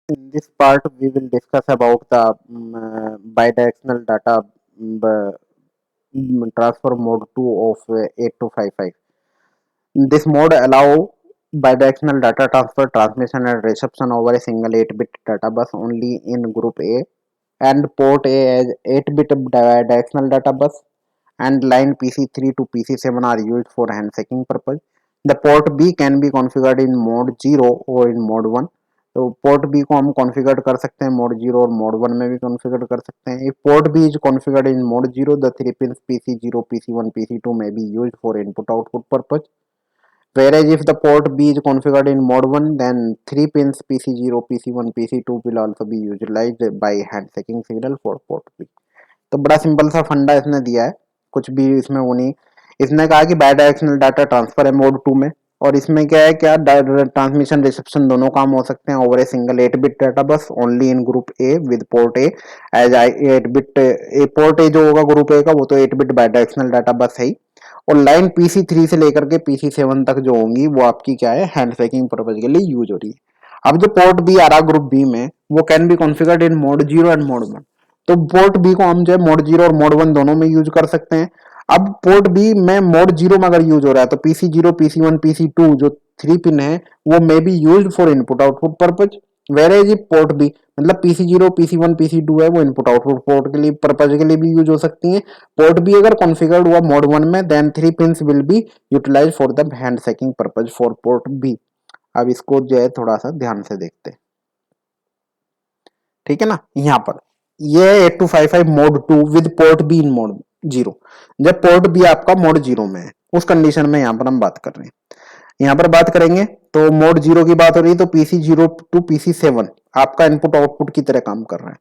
In this part, we will discuss about the bidirectional data transfer mode 2 of 8255. This mode allow bidirectional data transfer, transmission and reception over a single 8-bit data bus only in group A, and port A as 8-bit bidirectional data bus, and line PC3 to PC7 are used for handshaking purpose. The port B can be configured in mode 0 और in mode 1. तो port B को हम configure कर सकते हैं mode 0 और mode 1 में भी कॉन्फ़िगर कर सकते हैं. If port B is configured in mode 0, the 3 pins PC0, PC1, PC2 may be used for input output purpose. Whereas if the port B is configured in mode 1, then 3 pins PC0, PC1, PC2 will also be utilized by handshaking signal for port B. तो बड़ा simple सा फंडा इसने दिया है, कुछ भी इसमें वो नहीं. इसने कहा कि बाय डायरेक्शनल डाटा ट्रांसफर है मोड 2 में, और इसमें क्या है, क्या ट्रांसमिशन रिसेप्शन दोनों काम हो सकते हैं over a single 8 bit data bus only in group A with port A as I 8 bit A. Port A जो होगा ग्रुप ए का वो तो 8 बिट बाय डायरेक्शनल डाटा बस है ही, और लाइन PC3 से लेकर के PC7 तक जो होंगी वो आपकी क्या है, हैंड शेकिंग पर्पज के लिए यूज हो रही है. अब जो पोर्ट बी आ रहा ग्रुप बी में, वो can be configured in mode 0 and mode 1. तो पोर्ट बी को हम जो है मोड 0 और मोड 1 दोनों में यूज कर सकते हैं. अब पोर्ट बी में मोड 0 में अगर यूज हो रहा है तो PC0, PC1, PC2 जो 3 पिन है वो may be used for input output purpose. Where is port B मतलब PC0, PC1, PC2 है वो इनपुट आउटपुट पोर्ट के लिए पर्पज के लिए भी यूज हो सकती हैं. पोर्ट बी अगर कॉन्फ़िगर्ड हुआ मोड 1 में, then 3 pins will be utilize for the hand shaking purpose for port B. अब इसको जो है थोड़ा सा ध्यान से देखते हैं, ठीक है ना. यहाँ पर ये 8255 mode 2 with port be in mode 0. जब पोर्ट बी आपका मोड 0 में है उस कंडीशन में यहाँ पर हम बात कर रहे हैं. यहाँ पर बात करेंगे तो मोड 0 की बात हो रही है, तो PC0 टू PC7 आपका इनपुट आउटपुट की तरह काम कर रहा है,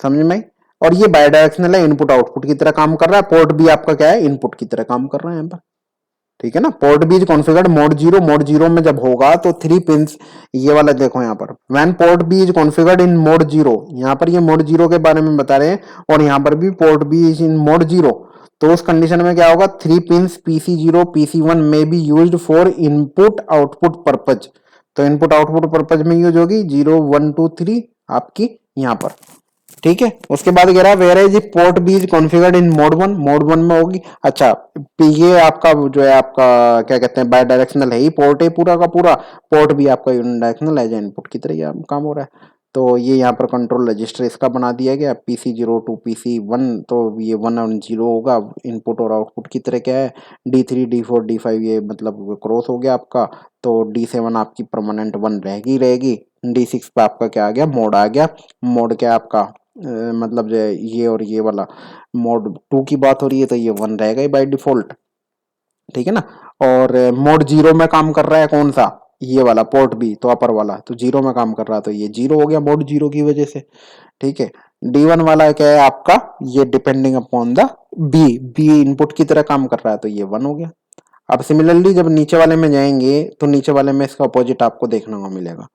समझ में. और ये बायडायरेक्शनल है, इनपुट आउटपुट की तरह काम कर रहा है. पोर्ट बी आपका क्या है, इनपुट की तरह काम कर रहा है यहाँ पर, ठीक है ना. Port B is configured mode 0. Mode 0 में जब होगा तो 3 पिंस, ये वाला देखो यहाँ पर, when port B is configured in mode 0, यहाँ पर ये मोड 0 के बारे में बता रहे हैं, और यहाँ पर भी port B is in mode 0. तो उस कंडीशन में क्या होगा, 3 पिंस PC0, PC1 में B used for input output purpose. तो इनपुट आउटपुट पर्पज में यूज होगी 0 1 2 3 आपकी यहाँ पर, ठीक है. उसके बाद कह रहा है where is port B is configured in mode 1. Mode 1 में होगी. अच्छा, ये आपका जो है आपका क्या कहते हैं, बाय डायरेक्शनल है ही पोर्ट है पूरा का पूरा. पोर्ट भी आपका यूनिडायरेक्शनल एज इनपुट की तरह ये काम हो रहा है. तो ये यहाँ पर कंट्रोल रजिस्टर इसका बना दिया गया PC0 टू PC1. तो ये 1 और 0 होगा इनपुट और आउटपुट की तरह. क्या है, D3 D4 D5 ये मतलब क्रॉस हो गया आपका. तो D7 आपकी परमानेंट 1 रहेगी रहेगी. D6 पे आपका क्या आ गया, मोड आ गया. मोड क्या आपका मतलब जो है ये और ये वाला मोड 2 की बात हो रही है तो ये 1 रहेगा ही बाय डिफॉल्ट, ठीक है ना. और मोड 0 में काम कर रहा है कौन सा, ये वाला पोर्ट बी, तो अपर वाला तो 0 में काम कर रहा है, तो ये 0 हो गया मोड 0 की वजह से, ठीक है. D1 वाला क्या है आपका, ये depending upon the B, B input की तरह काम कर रहा है तो ये 1 हो गया. अब सिमिलरली जब नीचे वाले में जाएंगे तो नीचे वाले में इसका अपोजिट आपको देखने को मिलेगा.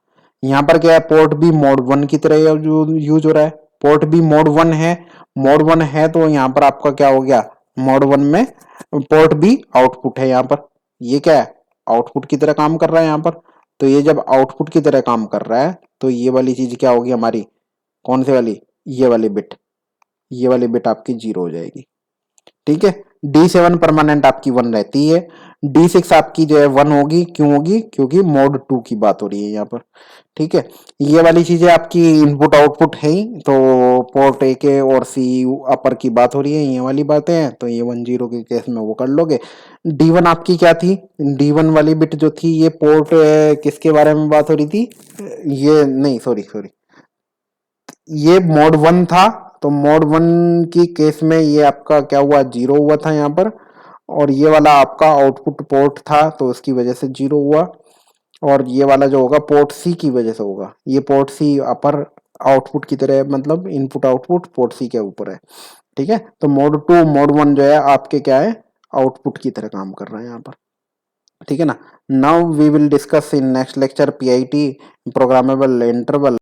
यहाँ पर क्या है, पोर्ट बी मोड 1 की तरह यूज हो रहा है. पोर्ट बी मोड 1 है. मोड 1 है तो यहाँ पर आपका क्या हो गया, मोड 1 में पोर्ट बी आउटपुट है यहाँ पर. ये क्या है, आउटपुट की तरह काम कर रहा है यहाँ पर. तो ये जब आउटपुट की तरह काम कर रहा है तो ये वाली चीज क्या होगी हमारी, कौन सी वाली, ये वाली बिट, ये वाली बिट आपकी 0 हो जाएगी, ठीक है. D7 परमानेंट आपकी 1 रहती है. D6 आपकी जो है 1 होगी. क्यों होगी, क्योंकि मोड 2 की बात हो रही है यहाँ पर, ठीक है. ये वाली चीजें आपकी इनपुट आउटपुट है ही, तो पोर्ट ए के और सी अपर की बात हो रही है, ये वाली बातें हैं, तो ये 1 0 के केस में वो कर लोगे. D1 आपकी क्या थी, D1 वाली बिट जो थी ये पोर्ट किसके बारे में बात हो रही थी, ये नहीं सॉरी सॉरी, ये मोड 1 था. तो मोड 1 की केस में ये आपका क्या हुआ, 0 हुआ था यहाँ पर. और ये वाला आपका आउटपुट पोर्ट था तो उसकी वजह से 0 हुआ. और ये वाला जो होगा पोर्ट सी की वजह से होगा, ये पोर्ट सी अपर आउटपुट की तरह मतलब इनपुट आउटपुट पोर्ट सी के ऊपर है, ठीक है. तो मोड 2 मोड 1 जो है आपके क्या है, आउटपुट की तरह काम कर रहा है यहाँ पर, ठीक है ना. Now we will discuss in next lecture PIT programmable interval.